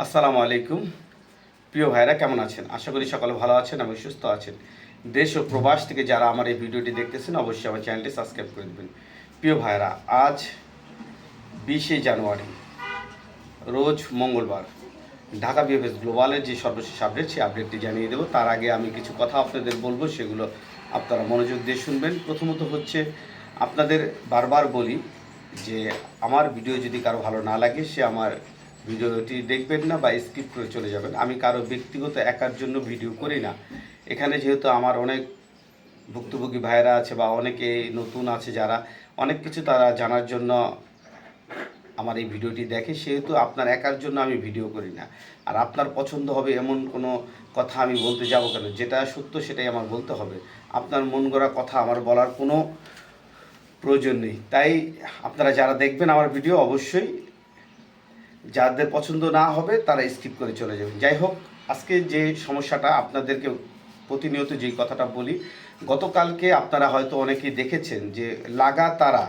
আসসালামু আলাইকুম। প্রিয় ভাইরা, কেমন আছেন? আশা করি সকলে ভালো আছেন এবং সুস্থ আছেন। দেশ ও প্রবাস থেকে যারা আমার এই ভিডিওটি দেখতেছেন অবশ্যই আমার চ্যানেলটি সাবস্ক্রাইব করে দেবেন। প্রিয় ভাইরা, আজ 20শে জানুয়ারি, রোজ মঙ্গলবার, ঢাকা বিএফএস গ্লোবালের যে সর্বশেষ আপডেট, সেই আপডেটটি জানিয়ে দেবো। তার আগে আমি কিছু কথা আপনাদের বলবো, সেগুলো আপনারা মনোযোগ দিয়ে শুনবেন। প্রথমত হচ্ছে, আপনাদের বারবার বলি যে আমার ভিডিও যদি কারো ভালো না লাগে, সে আমার ভিডিওটি দেখবেন না বা স্কিপ করে চলে যাবেন। আমি কারো ব্যক্তিগত একার জন্য ভিডিও করি না। এখানে যেহেতু আমার অনেক ভুক্তভোগী ভাইয়েরা আছে বা অনেকে নতুন আছে, যারা অনেক কিছু তারা জানার জন্য আমার এই ভিডিওটি দেখে, সেহেতু আপনার একার জন্য আমি ভিডিও করি না। আর আপনার পছন্দ হবে এমন কোনো কথা আমি বলতে যাব কেন? যেটা সত্য সেটাই আমার বলতে হবে। আপনার মন গড়া কথা আমার বলার কোনো প্রয়োজন নেই। তাই আপনারা যারা দেখবেন আমার ভিডিও, অবশ্যই যাদের পছন্দ না হবে তারা স্কিপ করে চলে যাবেন। যাই হোক, আজকে যে সমস্যাটা আপনাদেরকে প্রতিনিয়ত যেই কথাটা বলি, গতকালকে আপনারা হয়তো অনেকেই দেখেছেন যে লাগাতারা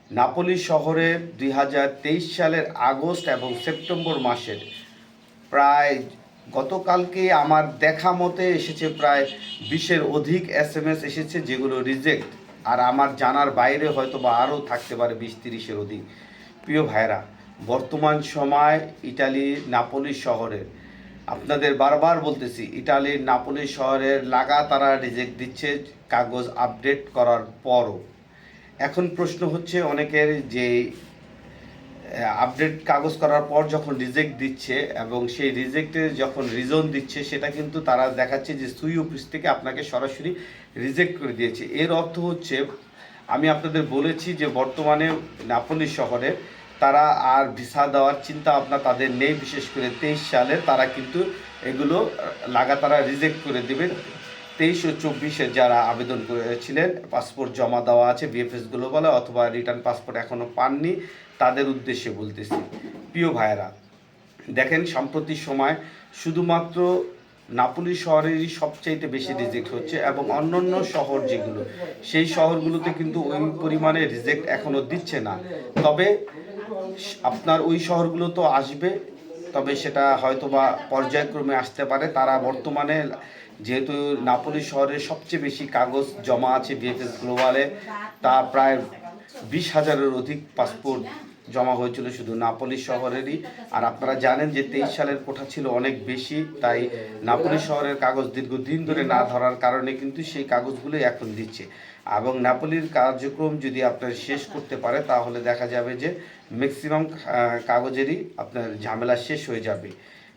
নাপোলি শহরে 2023 সালের আগস্ট এবং সেপ্টেম্বর মাসের প্রায়, গতকালকে আমার দেখা মতে এসেছে প্রায় 20-এর অধিক SMS এসেছে, যেগুলো রিজেক্ট। আর আমার জানার বাইরে হয়তো বা আরও থাকতে পারে 20-30-এর অধিক। প্রিয় ভাইরা, বর্তমান সময় ইটালির নাপোলি শহরের, আপনাদের বারবার বলতেছি, ইটালির নাপোলি শহরের লাগাতার রিজেক্ট দিচ্ছে কাগজ আপডেট করার পরও। এখন প্রশ্ন হচ্ছে অনেকের, যে আপডেট কাগজ করার পর যখন রিজেক্ট দিচ্ছে এবং সেই রিজেক্টের যখন রিজন দিচ্ছে, সেটা কিন্তু তারা দেখাচ্ছে যে সুই অফিস থেকে আপনাকে সরাসরি রিজেক্ট করে দিয়েছে। এর অর্থ হচ্ছে, আমি আপনাদের বলেছি যে বর্তমানে নাপোলি শহরে তারা আর ভিসা দেওয়ার চিন্তা ভাবনা তাদের নেই। বিশেষ করে 23 সালে তারা কিন্তু এগুলো লাগাতার রিজেক্ট করে দেবেন। 23 ও 24-এ যারা আবেদন করেছিলেন, পাসপোর্ট জমা দেওয়া আছে বিএফএস গ্লোবালে অথবা রিটার্ন পাসপোর্ট এখনও পাননি, তাদের উদ্দেশ্যে বলতেছি। প্রিয় ভাইয়েরা, দেখেন, সাম্প্রতি সময় শুধুমাত্র নাপোলি শহরেরই সবচাইতে বেশি রিজেক্ট হচ্ছে এবং অন্যান্য শহর যেগুলো, সেই শহরগুলোতে কিন্তু ওই পরিমাণে রিজেক্ট এখনও দিচ্ছে না। তবে আপনার ওই শহরগুলো তো আসবে, তবে সেটা হয়তো বা পর্যায়ক্রমে আসতে পারে। তারা বর্তমানে, যেহেতু নাপোলি শহরে সবচেয়ে বেশি কাগজ জমা আছে বিএফএস গ্লোবালে, তা প্রায় 20,000-এর অধিক পাসপোর্ট জমা হয়েছিল শুধু নাপোলি শহরেরই। আর আপনারা জানেন যে 23 সালের কোঠা ছিল অনেক বেশি, তাই নাপোলি শহরের কাগজ দীর্ঘদিন ধরে না ধরার কারণে কিন্তু সেই কাগজগুলোই এখন দিচ্ছে। এবং নাপোলির কার্যক্রম যদি আপনার শেষ করতে পারে, তাহলে দেখা যাবে যে ম্যাক্সিমাম কাগজেরই আপনার ঝামেলা শেষ হয়ে যাবে।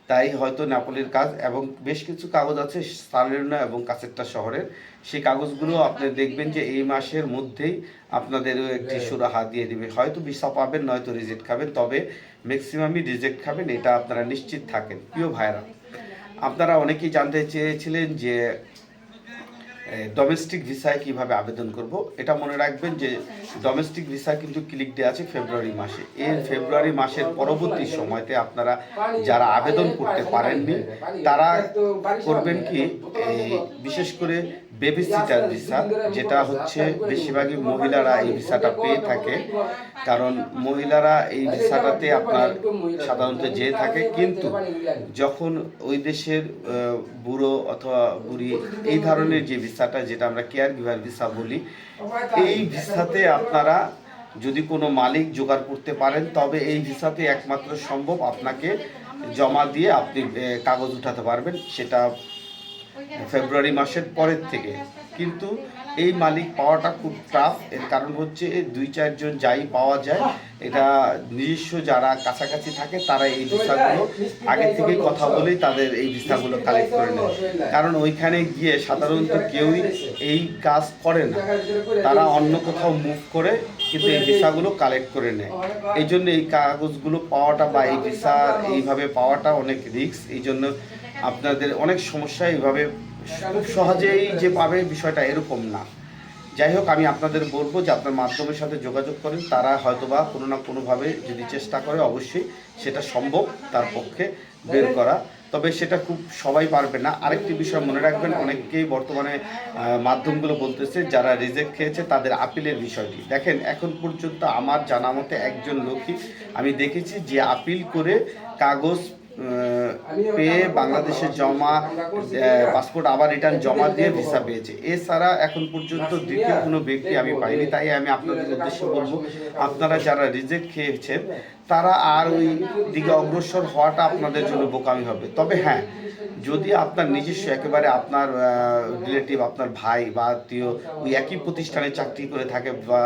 তাই হয়তো নাপোলির কাজ, এবং বেশ কিছু কাগজ আছে সালের্নো এবং কাসেট্টা শহরের, সেই কাগজগুলো আপনি দেখবেন যে এই মাসের মধ্যেই আপনাদেরও একটি সুরাহা দিয়ে দেবে। হয়তো ভিসা পাবেন, নয়তো রিজেক্ট খাবেন, তবে ম্যাক্সিমামই রিজেক্ট খাবেন, এটা আপনারা নিশ্চিত থাকেন। প্রিয় ভাইরা, আপনারা অনেকেই জানতে চেয়েছিলেন যে ডোমেস্টিক ভিসায় কিভাবে আবেদন করব। এটা মনে রাখবেন যে ডোমেস্টিক ভিসা কিন্তু ক্লিক ডে আছে ফেব্রুয়ারি মাসে। এই ফেব্রুয়ারি মাসের পরবর্তী সময়তে আপনারা যারা আবেদন করতে পারেননি, তারা করবেন কি, বিশেষ করে বেবি সিটার ভিসা, যেটা হচ্ছে বেশিরভাগই মহিলারা এই ভিসাটা পেয়ে থাকে। কারণ মহিলারা এই ভিসাটাতে আপনার সাধারণত যেয়ে থাকে, কিন্তু যখন ওই দেশের বুড়ো অথবা বুড়ি, এই ধরনের যে ভিসাটা, যেটা আমরা কেয়ার গিভার ভিসা বলি, এই ভিসাতে আপনারা যদি কোনো মালিক জোগাড় করতে পারেন, তবে এই ভিসাতে একমাত্র সম্ভব আপনাকে জমা দিয়ে আপনি কাগজ উঠাতে পারবেন, সেটা ফেব্রুয়ারি মাসের পরের থেকে। কিন্তু এই মালিক পাওয়াটা খুব টাফ। এর কারণ হচ্ছে 2-4 জন যাই পাওয়া যায়, এটা নিজস্ব যারা কাছাকাছি থাকে, তারা এই ভিসাগুলো আগে থেকেই কথা বলেই তাদের এই ভিসাগুলো কালেক্ট করে নেয়। কারণ ওইখানে গিয়ে সাধারণত কেউই এই কাজ করে না, তারা অন্য কোথাও মুভ করে, কিন্তু এই ভিসাগুলো কালেক্ট করে নেয়। এই জন্য এই কাগজগুলো পাওয়াটা বা এই ভিসা এইভাবে পাওয়াটা অনেক রিস্ক। এই জন্য আপনাদের অনেক সমস্যা, এইভাবে খুব সহজেই যে পাবে বিষয়টা এরকম না। যাই হোক, আমি আপনাদের বলবো যে আপনার মাধ্যমের সাথে যোগাযোগ করেন, তারা হয়তোবা কোনো না কোনোভাবে যদি চেষ্টা করে, অবশ্যই সেটা সম্ভব তার পক্ষে বের করা। তবে সেটা খুব সবাই পারবে না। আরেকটি বিষয় মনে রাখবেন, অনেকেই বর্তমানে মাধ্যমগুলো বলতেছে যারা রিজেক্ট খেয়েছে তাদের আপিলের বিষয়টি। দেখেন, এখন পর্যন্ত আমার জানা মতে একজন লোকই আমি দেখেছি যে আপিল করে কাগজ পেয়ে বাংলাদেশে জমা পাসপোর্ট আবার রিটার্ন জমা দিয়ে ভিসা পেয়েছে। এছাড়া এখন পর্যন্ত দ্বিতীয় কোনো ব্যক্তি আমি পাইনি। তাই আমি আপনাদের উদ্দেশ্যে বলবো, আপনারা যারা রিজেক্ট খেয়েছেন তারা আর ওই দিকে অগ্রসর হওয়াটা আপনাদের জন্য বোকামি হবে। তবে হ্যাঁ, যদি আপনার নিজস্ব একেবারে আপনার রিলেটিভ, আপনার ভাই বা আত্মীয় ওই একই প্রতিষ্ঠানে চাকরি করে থাকে বা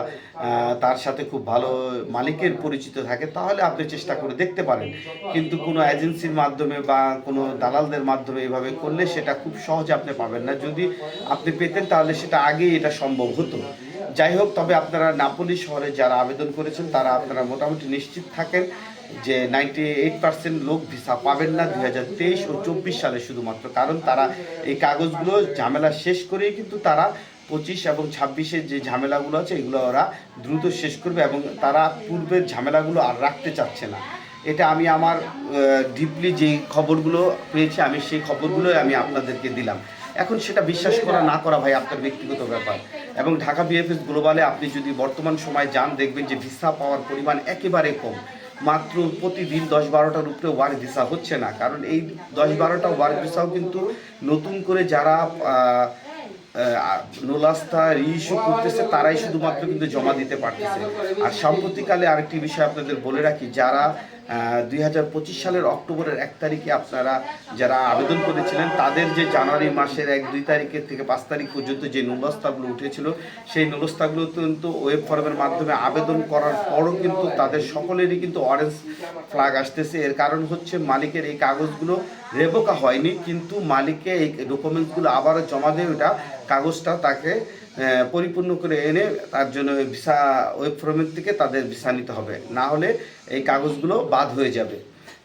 তার সাথে খুব ভালো মালিকের পরিচিত থাকে, তাহলে আপনি চেষ্টা করে দেখতে পারেন। কিন্তু কোনো এজেন্সির মাধ্যমে বা কোনো দালালদের মাধ্যমে এভাবে করলে সেটা খুব সহজে আপনি পাবেন না। যদি আপনি পেতেন তাহলে সেটা আগেই এটা সম্ভব হতো। যাই হোক, তবে আপনারা নাপোলি শহরে যারা আবেদন করেছেন তারা আপনারা মোটামুটি নিশ্চিত থাকেন যে 98% লোক ভিসা পাবেন না 2023 ও 24 সালে, শুধুমাত্র কারণ তারা এই কাগজগুলো ঝামেলা শেষ করেই কিন্তু তারা 25 এবং 26-এর যে ঝামেলাগুলো আছে এগুলো ওরা দ্রুত শেষ করবে এবং তারা পূর্বের ঝামেলাগুলো আর রাখতে চাচ্ছে না। এটা আমি আমার ডিপলি যে খবরগুলো পেয়েছি আমি সেই খবরগুলোই আমি আপনাদেরকে দিলাম। এখন সেটা বিশ্বাস করা না করা ভাই আপনার ব্যক্তিগত ব্যাপার। এবং ঢাকা বিএফএস গ্লোবালে আপনি যদি বর্তমান সময় যান, দেখবেন যে ভিসা পাওয়ার পরিমাণ একেবারে কম। মাত্র প্রতিদিন 10-12টার উপরে ওয়ার্ক ভিসা হচ্ছে না, কারণ এই 10-12টা ওয়ার্ক ভিসাও কিন্তু নতুন করে যারা নোলাস্তা রিইস্যু করতেছে তারাই শুধুমাত্র কিন্তু জমা দিতে পারতেছে। আর সাম্প্রতিককালে আরেকটি বিষয় আপনাদের বলে রাখি, যারা 2025 সালের অক্টোবরের 1 তারিখে আপনারা যারা আবেদন করেছিলেন তাদের যে জানুয়ারি মাসের 1-2 তারিখের থেকে 5 তারিখ পর্যন্ত যে নুলস্তাগুলো উঠেছিল, সেই নুলস্তাগুলো কিন্তু ওয়েব ফর্মের মাধ্যমে আবেদন করার পরও কিন্তু তাদের সকলেরই কিন্তু অরেঞ্জ ফ্ল্যাগ আসতেছে। এর কারণ হচ্ছে মালিকের এই কাগজগুলো রেভোকা হয়নি, কিন্তু মালিককে এই ডকুমেন্টসগুলো আবারও জমা দিয়ে ওটা কাগজটা তাকে পরিপূর্ণ করে এনে তার জন্য ভিসা ওয়েব ফর্মের থেকে তাদের ভিসা নিতে হবে, না হলে এই কাগজগুলো বাদ হয়ে যাবে।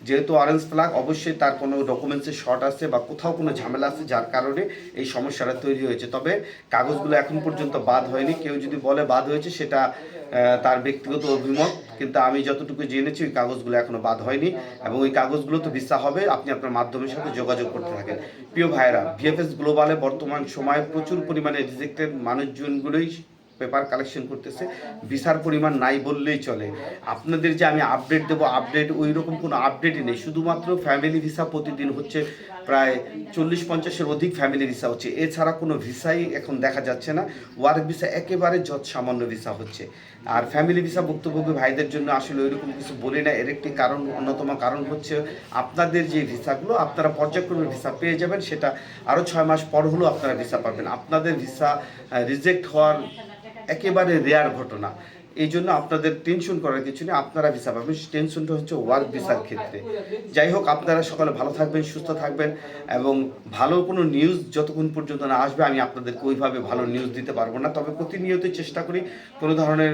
যেহেতু অরেঞ্জ ফ্ল্যাগ, অবশ্যই তার কোনো ডকুমেন্টসের শর্ট আছে বা কোথাও কোনো ঝামেলা আছে যার কারণে এই সমস্যাটা তৈরি হয়েছে। তবে কাগজগুলো এখন পর্যন্ত বাদ হয়নি। কেউ যদি বলে বাদ হয়েছে সেটা তার ব্যক্তিগত অভিমত, কিন্তু আমি যতটুকু জেনেছি ওই কাগজগুলো এখনো বাদ হয়নি এবং ওই কাগজগুলো তো ভিসা হবে। আপনি আপনার মাধ্যমের সাথে যোগাযোগ করতে থাকেন। প্রিয় ভাইরা, বিএফএস গ্লোবালে বর্তমান সময়ে প্রচুর পরিমাণে রিজেক্টেড মানুষজনগুলোই পেপার কালেকশন করতেছে, ভিসার পরিমাণ নাই বললেই চলে। আপনাদের যে আমি আপডেট দেবো, আপডেট ওই রকম কোনো আপডেটই নেই। শুধুমাত্র ফ্যামিলি ভিসা প্রতিদিন হচ্ছে প্রায় 40-50-এর অধিক ফ্যামিলি ভিসা হচ্ছে, এছাড়া কোনো ভিসাই এখন দেখা যাচ্ছে না। ওয়ার্ক ভিসা একেবারে যৎ সামান্য ভিসা হচ্ছে। আর ফ্যামিলি ভিসা ভুক্তভোগী ভাইদের জন্য আসলে ওইরকম কিছু বলি না। এর একটি কারণ, অন্যতম কারণ হচ্ছে আপনাদের যে ভিসাগুলো আপনারা পর্যায়ক্রমে ভিসা পেয়ে যাবেন, সেটা আরও 6 মাস পর হলেও আপনারা ভিসা পাবেন। আপনাদের ভিসা রিজেক্ট হওয়ার একেবারে রেয়ার ঘটনা। এই জন্য আপনাদের টেনশন করার কিছু নেই, আপনারা ভিসা পাবেন। টেনশনটা হচ্ছে ওয়ার্ক ভিসার ক্ষেত্রে। যাই হোক, আপনারা সকলে ভালো থাকবেন, সুস্থ থাকবেন এবং ভালো কোনো নিউজ যতক্ষণ পর্যন্ত না আসবে আমি আপনাদেরকে ওইভাবে ভালো নিউজ দিতে পারবো না। তবে প্রতিনিয়তই চেষ্টা করি কোনো ধরনের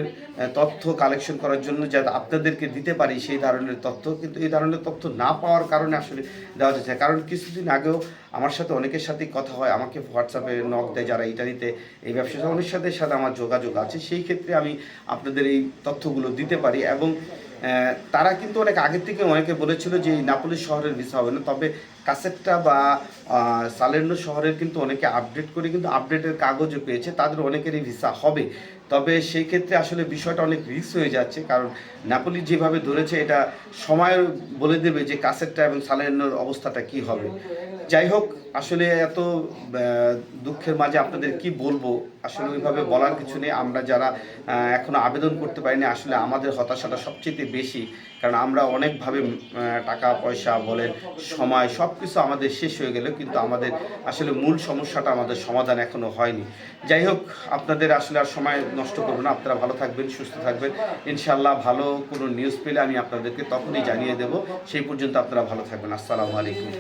তথ্য কালেকশন করার জন্য, যাতে আপনাদেরকে দিতে পারি সেই ধরনের তথ্য। কিন্তু এই ধরনের তথ্য না পাওয়ার কারণে আসলে দেওয়া যাচ্ছে না। কারণ কিছুদিন আগেও আমার সাথে অনেকের সাথেই কথা হয়, আমাকে হোয়াটসঅ্যাপে নক দেয় যারা ইটালিতে এই ব্যবসা, অনেক সাথে আমার যোগাযোগ আছে। সেই ক্ষেত্রে আমি আপনাদের এই তথ্যগুলো দিতে পারি এবং তারা কিন্তু অনেক আগের থেকে অনেকে বলেছিল যে এই নাপোলি শহরের ভিসা হবে না। তবে কাসেটটা বা সালের্নো শহরের কিন্তু অনেকে আপডেট করে কিন্তু আপডেটের কাগজও পেয়েছে, তাদের অনেকেরই ভিসা হবে। তবে সেই ক্ষেত্রে আসলে বিষয়টা অনেক রিস্ক হয়ে যাচ্ছে, কারণ নাপোলি যেভাবে ধরেছে এটা সময় বলে দেবে যে কাসেটটা এবং সালের্নোর অবস্থাটা কি হবে। যাই হোক, আসলে এত দুঃখের মাঝে আপনাদের কি বলবো, আসলে ওইভাবে বলার কিছু নেই। আমরা যারা এখনো আবেদন করতে পারিনি, আসলে আমাদের হতাশাটা সবচেয়ে বেশি, কারণ আমরা অনেকভাবে টাকা পয়সা বলেন, সময় সব কিছু আমাদের শেষ হয়ে গেল, কিন্তু আমাদের আসলে মূল সমস্যাটা আমাদের সমাধান এখনো হয়নি। যাই হোক, আপনাদের আসলে আর সময় নষ্ট করবো না। আপনারা ভালো থাকবেন, সুস্থ থাকবেন। ইনশাল্লাহ ভালো কোনো নিউজ পেলে আমি আপনাদেরকে তখনই জানিয়ে দেব। সেই পর্যন্ত আপনারা ভালো থাকবেন। আসসালামু আলাইকুম।